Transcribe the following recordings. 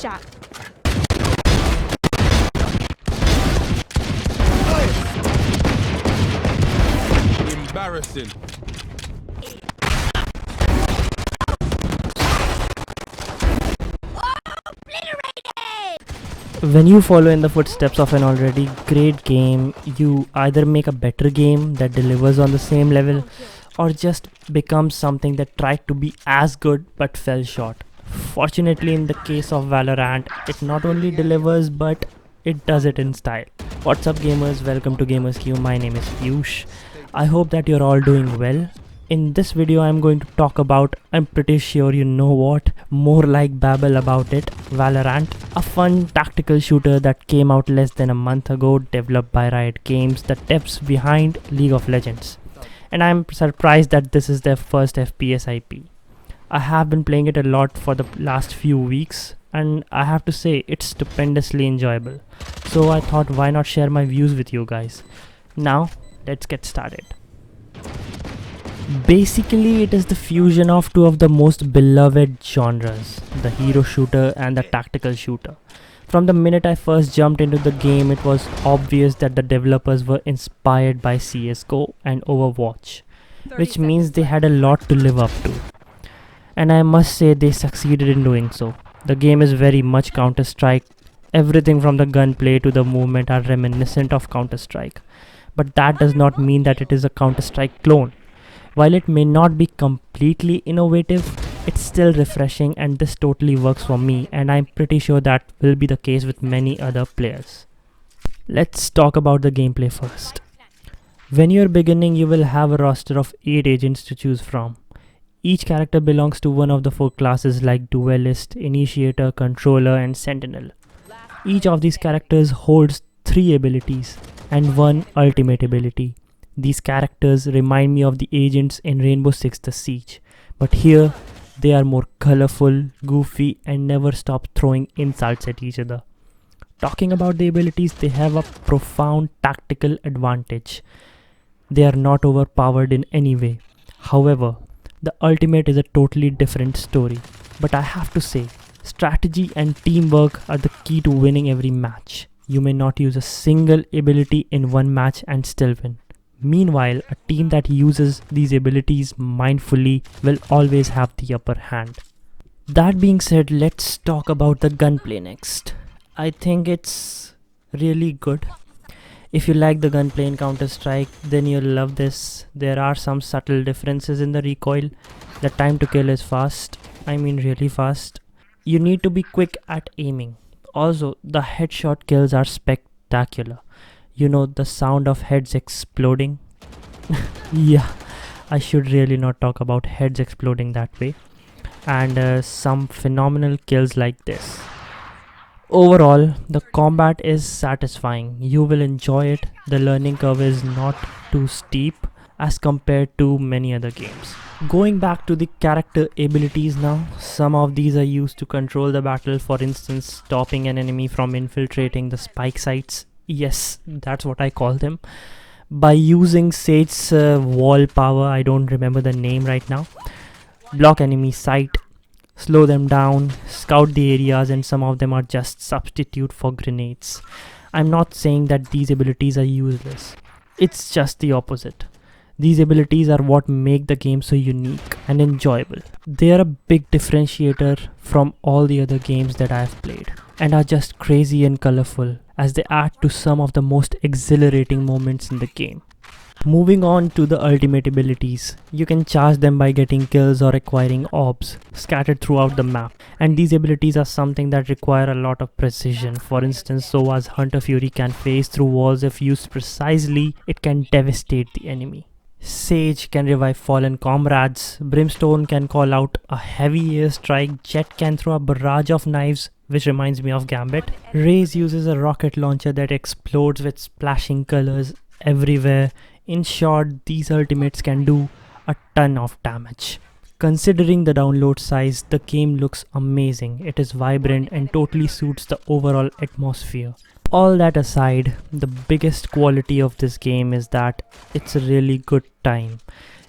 shot. Embarrassing. When you follow in the footsteps of an already great game, you either make a better game that delivers on the same level, or just becomes something that tried to be as good but fell short. Fortunately, in the case of Valorant, it not only delivers but it does it in style. What's up gamers, welcome to GamersQ, my name is Piyush. I hope that you're all doing well. In this video I'm going to talk about, I'm pretty sure you know what, more like babble about it, Valorant, a fun tactical shooter that came out less than a month ago, developed by Riot Games, the devs behind League of Legends. And I'm surprised that this is their first FPS IP. I have been playing it a lot for the last few weeks, and I have to say it's stupendously enjoyable. So I thought, why not share my views with you guys. Now let's get started. Basically, it is the fusion of two of the most beloved genres, the hero shooter and the tactical shooter. From the minute I first jumped into the game, it was obvious that the developers were inspired by CSGO and Overwatch, which means they had a lot to live up to. And I must say they succeeded in doing so. The game is very much Counter-Strike. Everything from the gunplay to the movement are reminiscent of Counter-Strike. But that does not mean that it is a Counter-Strike clone. While it may not be completely innovative, it's still refreshing, and this totally works for me, and I'm pretty sure that will be the case with many other players. Let's talk about the gameplay first. When you're beginning, you will have a roster of 8 agents to choose from. Each character belongs to one of the 4 classes like Duelist, Initiator, Controller and Sentinel. Each of these characters holds 3 abilities and 1 ultimate ability. These characters remind me of the agents in Rainbow Six The Siege, but here they are more colorful, goofy and never stop throwing insults at each other. Talking about the abilities, they have a profound tactical advantage. They are not overpowered in any way. However, the ultimate is a totally different story. But I have to say, strategy and teamwork are the key to winning every match. You may not use a single ability in one match and still win. Meanwhile, a team that uses these abilities mindfully will always have the upper hand. That being said, let's talk about the gunplay next. I think it's really good. If you like the gunplay in Counter-Strike, then you'll love this. There are some subtle differences in the recoil. The time to kill is fast. I mean really fast. You need to be quick at aiming. Also, the headshot kills are spectacular. You know, the sound of heads exploding. Yeah, I should really not talk about heads exploding that way. And some phenomenal kills like this. Overall, the combat is satisfying. You will enjoy it. The learning curve is not too steep as compared to many other games. Going back to the character abilities now, some of these are used to control the battle. For instance, stopping an enemy from infiltrating the spike sites. Yes, that's what I call them. By using Sage's wall power, I don't remember the name right now. Block enemy sight, slow them down, scout the areas, and some of them are just substitute for grenades. I'm not saying that these abilities are useless. It's just the opposite. These abilities are what make the game so unique and enjoyable. They are a big differentiator from all the other games that I've played, and are just crazy and colorful as they add to some of the most exhilarating moments in the game. Moving on to the ultimate abilities, you can charge them by getting kills or acquiring orbs scattered throughout the map, and these abilities are something that require a lot of precision. For instance, Sova's Hunter Fury can phase through walls. If used precisely, it can devastate the enemy. Sage can revive fallen comrades, Brimstone can call out a heavy airstrike, Jet can throw a barrage of knives, which reminds me of Gambit. Raze uses a rocket launcher that explodes with splashing colors everywhere. In short, these ultimates can do a ton of damage. Considering the download size, the game looks amazing. It is vibrant and totally suits the overall atmosphere. All that aside, the biggest quality of this game is that it's a really good time.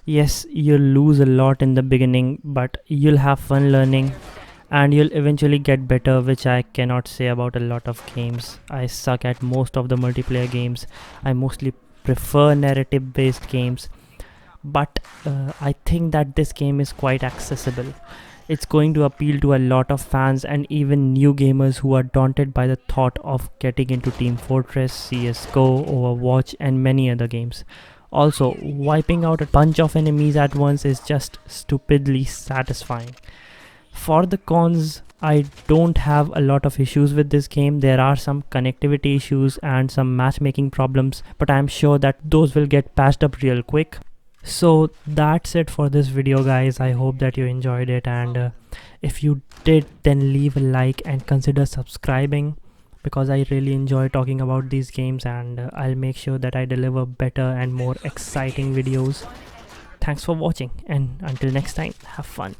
Yes, you'll lose a lot in the beginning, but you'll have fun learning, and you'll eventually get better, which I cannot say about a lot of games. I suck at most of the multiplayer games. I mostly prefer narrative based games, but I think that this game is quite accessible. It's going to appeal to a lot of fans and even new gamers who are daunted by the thought of getting into Team Fortress, CSGO, Overwatch and many other games. Also, wiping out a bunch of enemies at once is just stupidly satisfying. For the cons, I don't have a lot of issues with this game. There are some connectivity issues and some matchmaking problems, but I'm sure that those will get patched up real quick. So that's it for this video, guys. I hope that you enjoyed it, and if you did, then leave a like and consider subscribing, because I really enjoy talking about these games, and I'll make sure that I deliver better and more exciting videos. Thanks for watching, and until next time, have fun.